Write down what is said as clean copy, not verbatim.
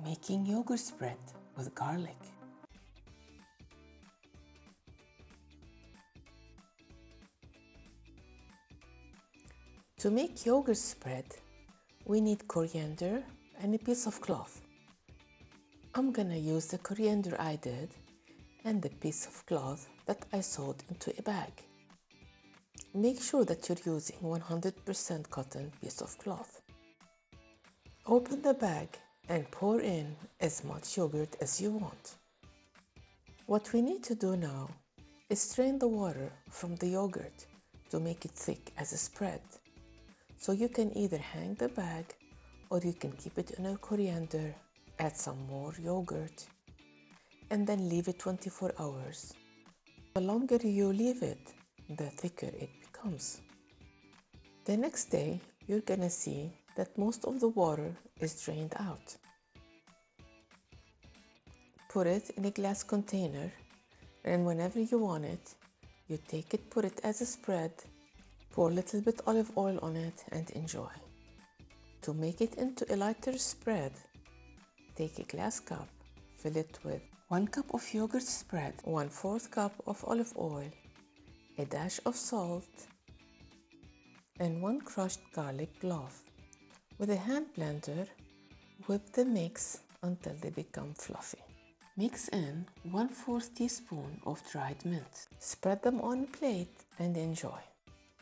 Making yogurt spread with garlic. To make yogurt spread, we need coriander and a piece of clove. I'm gonna use the coriander I did and the piece of cloth that I sewed into a bag. Make sure that you're using 100% cotton piece of cloth. Open the bag and pour in as much yogurt as you want. What we need to do now is strain the water from the yogurt to make it thick as a spread. So you can either hang the bag or you can keep it in a coriander, add some more yogurt, and then leave it 24 hours. The longer you leave it, the thicker it becomes. The next day, you're gonna see that most of the water is drained out. Put it in a glass container, and whenever you want it, you take it, put it as a spread, pour a little bit olive oil on it, and enjoy. To make it into a lighter spread, take a glass cup, fill it with 1 cup of yogurt spread, 1/4 cup of olive oil, a dash of salt, and 1 crushed garlic clove. With a hand blender, whip the mix until they become fluffy. Mix in 1/4 teaspoon of dried mint. Spread them on a plate and enjoy.